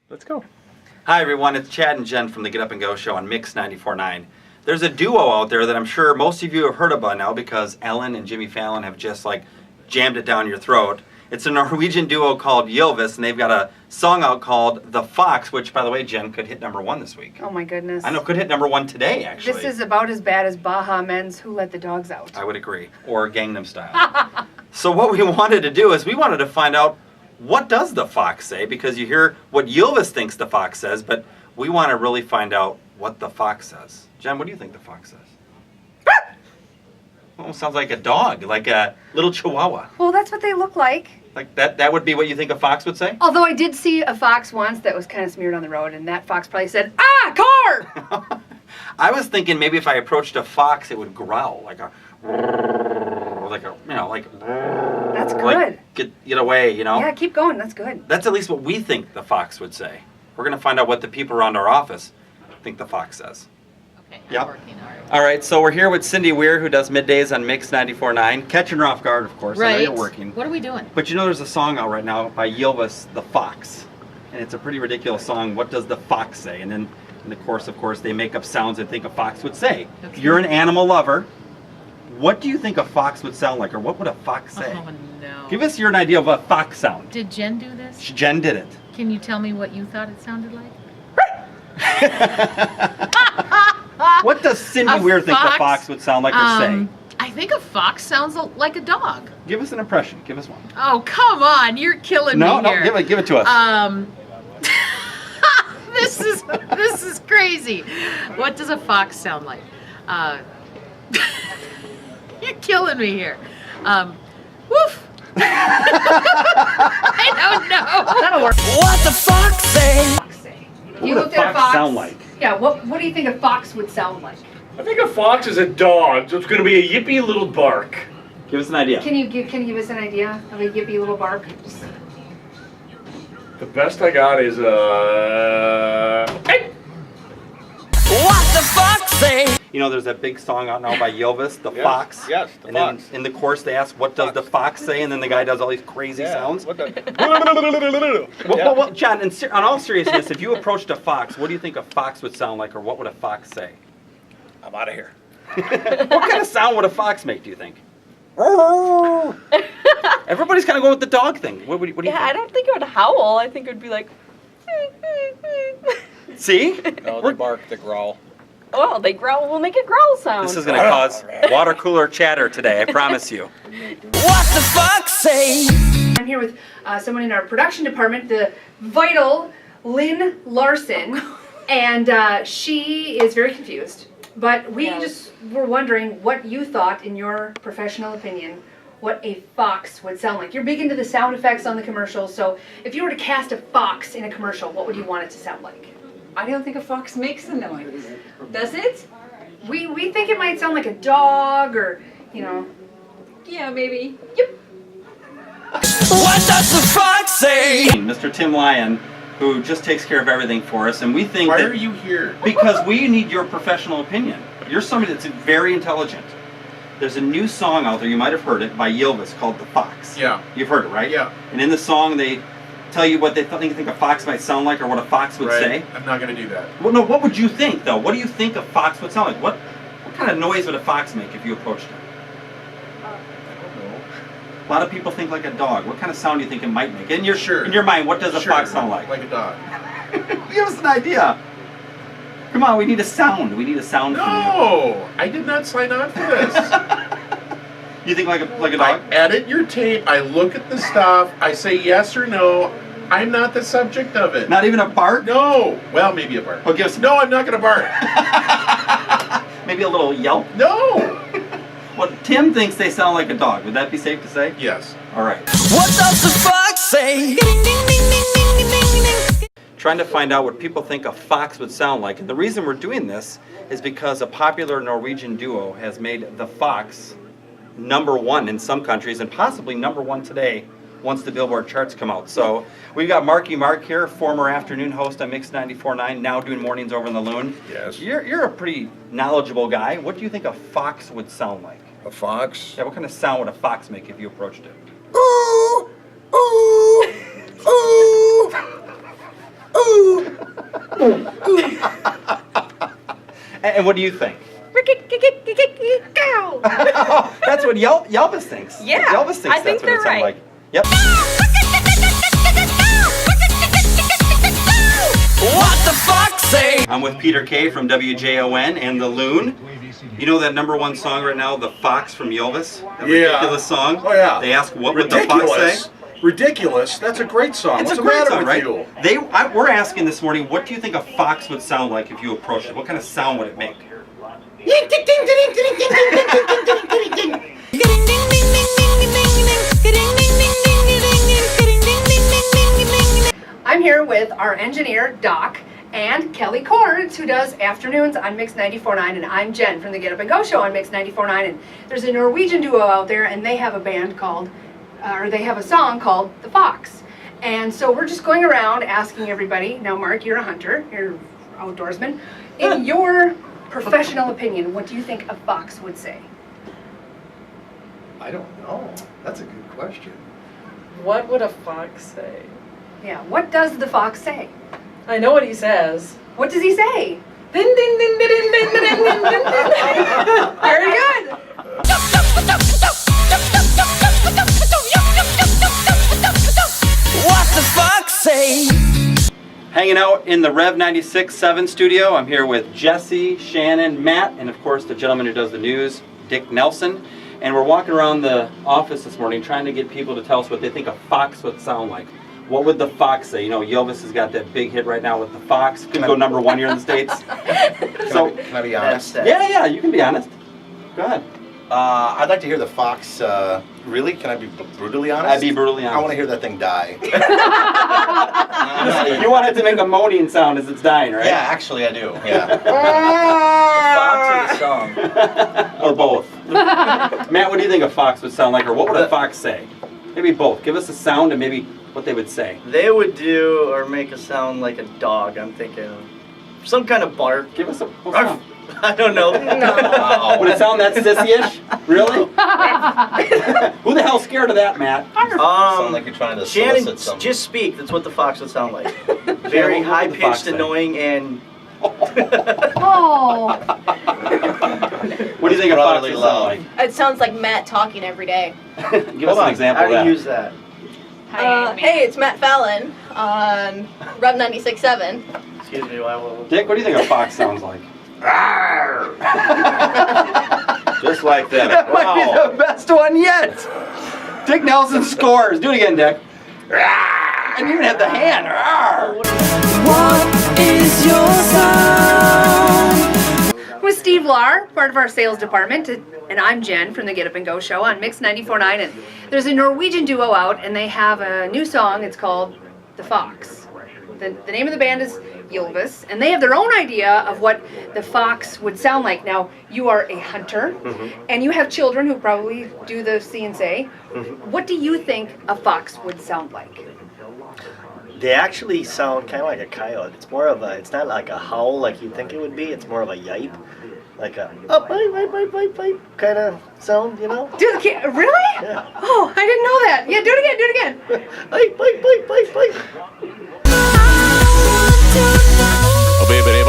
Let's go. Hi everyone, it's Chad and Jen from the Get Up and Go show on Mix 94.9. There's a duo out there that I'm sure most of you have heard about now because Ellen and Jimmy Fallon have just like jammed it down your throat. It's a Norwegian duo called Ylvis, and they've got a song out called The Fox, which, by the way, Jen, could hit #1 this week. Oh my goodness. I know, could hit #1 today, actually. This is about as bad as Baha Men's Who Let the Dogs Out. I would agree. Or Gangnam Style. So what we wanted to do is we wanted to find out, what does the fox say? Because you hear what Ylvis thinks the fox says, but we want to really find out what the fox says. Jen, what do you think the fox says? Almost sounds like a dog, like a little chihuahua. Well, that's what they look like. Like that would be what you think a fox would say? Although I did see a fox once that was kind of smeared on the road, and that fox probably said, "Ah, car!" I was thinking maybe if I approached a fox, it would growl like That's good. like, get away, you know? Yeah, keep going. That's good. That's at least what we think the fox would say. We're going to find out what the people around our office think the fox says. Okay, Yep. I'm working hard. All right, so we're here with Cindy Weir, who does middays on Mix 94.9. Catching her off guard, of course. I know Right. you're working. What are we doing? But you know there's a song out right now by Ylvis, The Fox. And it's a pretty ridiculous song. What does the fox say? And then in the course, of course, they make up sounds they think a fox would say. Okay. You're an animal lover. What do you think a fox would sound like, or what would a fox say? Oh no. Give us your idea of a fox sound. Did Jen do this? Jen did it. Can you tell me what you thought it sounded like? What does Cindy A Weir think the fox? fox would sound like or say? I think a fox sounds like a dog. Give us an impression. Give us one. Oh, come on. You're killing No, me here. give it to us. This is crazy. What does a fox sound like? You're killing me here. Woof. I don't know. That'll work. What the fuck say? What would a fox sound like? Yeah, what do you think a fox would sound like? I think a fox is a dog, so it's going to be a yippy little bark. Give us an idea. Can you give us an idea of a yippy little bark? The best I got is hey! What the fuck say? You know, there's that big song out now by Ylvis, The Yes, Fox. yes, The and Fox. then in the chorus they ask, what does the fox say? And then the guy does all these crazy sounds. What the? Well, John, on all seriousness, if you approached a fox, what do you think a fox would sound like, or what would a fox say? I'm out of here. What kind of sound would a fox make, do you think? Everybody's kind of going with the dog thing. What do you think? I don't think it would howl. I think it would be like. See? No, the bark, the growl. Oh, they growl. We'll make a growl sound. This is going to cause water cooler chatter today, I promise you. What the fuck say? I'm here with someone in our production department, the vital Lynn Larson, and she is very confused. But we just were wondering what you thought, in your professional opinion, what a fox would sound like. You're big into the sound effects on the commercials, so if you were to cast a fox in a commercial, what would you want it to sound like? I don't think a fox makes a noise. Does it? We think it might sound like a dog, or, you know. Yeah, maybe. Yep. What does the fuck say? Mr. Tim Lyon, who just takes care of everything for us, and we think Why that are you here? because we need your professional opinion. You're somebody that's very intelligent. There's a new song out there, you might have heard it, by Ylvis called The Fox. Yeah. You've heard it, right? Yeah. And in the song, they tell you what they think a fox might sound like, or what a fox would say. I'm not going to do that. Well, no, what would you think, though? What do you think a fox would sound like? What kind of noise would a fox make if you approached it? I don't know. A lot of people think like a dog. What kind of sound do you think it might make? In your Sure. in your mind, what does a fox sound like? Like a dog. Give us an idea. Come on, we need a sound. We need a sound from you. No! I did not sign on for this. You think like a I dog? edit your tape, I look at the stuff, I say yes or no. I'm not the subject of it. Not even a bark? No! Well, maybe a bark. Oh, give us No, I'm not going to bark. maybe a little yelp. No! Well, Tim thinks they sound like a dog. Would that be safe to say? Yes. All right. What does the fuck say? Trying to find out what people think a fox would sound like. And the reason we're doing this is because a popular Norwegian duo has made the fox #1 in some countries, and possibly #1 today once the Billboard charts come out. So we've got Marky Mark here, former afternoon host on Mix 94.9, now doing mornings over in the Loon. Yes. You're a pretty knowledgeable guy. What do you think a fox would sound like? A fox? Yeah, what kind of sound would a fox make if you approached it? Ooh, ooh, ooh, ooh. And what do you think? That's what Yelvis thinks. Yeah, Yelvis thinks I think that's what it they're sounds right. like. Yep. What the fuck say? I'm with Peter Kay from WJON and the Loon. You know that #1 song right now, The Fox from Yelvis? That Yeah. ridiculous song? Oh, yeah. They ask, what would the fox say? Ridiculous. That's a great song. It's What's a the great matter song, with right? you? We're asking this morning, what do you think a fox would sound like if you approached it? What kind of sound would it make? I'm here with our engineer, Doc, and Kelly Cords, who does afternoons on Mix 94.9, and I'm Jen from the Get Up and Go show on Mix 94.9. And there's a Norwegian duo out there, and they have a band called, or they have a song called The Fox. And so we're just going around asking everybody, now Mark, you're a hunter, you're an outdoorsman. In your professional opinion, what do you think a fox would say? I don't know. That's a good question. What would a fox say? Yeah, what does the fox say? I know what he says. What does he say? Din, din, din, din, din, din, din, din, din, din. Very good. What the fuck say? Hanging out in the Rev 96.7 studio, I'm here with Jesse, Shannon, Matt, and of course the gentleman who does the news, Dick Nelson. And we're walking around the office this morning trying to get people to tell us what they think a fox would sound like. What would the fox say? You know, Yelvis has got that big hit right now with the fox. Could go #1 here in the States. So, Can I be honest? yeah, you can be honest. Go ahead. I'd like to hear the fox. Really? Can I be brutally honest? I'd be brutally honest. I want to hear that thing die. You want it to make a moaning sound as it's dying, right? Yeah, actually, I do. Yeah. Fox or the song? Or both. Matt, what do you think a fox would sound like, or what would a fox say? Maybe both. Give us a sound and maybe what they would say. They would do or make a sound like a dog, I'm thinking. Some kind of bark. Give us a what sound. I don't know. Would it sound that sissy-ish? Really? Who the hell's scared of that, Matt? Sound like you're trying to Shannon, solicit some. just speak. That's what the fox would sound like. Very what would the fox high-pitched, say? annoying, and Oh, What do you think a fox Brotherly would love. sound It sounds like Matt talking every day. like? Give us an example How of do that. you use that? Hey, it's Matt Fallon on Rev 96.7. Excuse me, why will... Dick, what do you think a fox sounds like? Just like that. That might be the best one yet. Dick Nelson scores. Do it again, Dick. And you even have the hand. What is your sound? with Steve Lahr, part of our sales department, and I'm Jen from the Get Up and Go show on Mix 94.9. And there's a Norwegian duo out, and they have a new song. It's called The Fox. The name of the band is Ylvis, and they have their own idea of what the fox would sound like. Now, you are a hunter, and you have children who probably do the see and say. What do you think a fox would sound like? They actually sound kind of like a coyote. It's more of a, it's not like a howl like you'd think it would be. It's more of a yipe. Like a, pipe kind of sound, you know? Do the really? Yeah. Oh, I didn't know that. Yeah, do it again, do it again. Pipe. Oh, baby,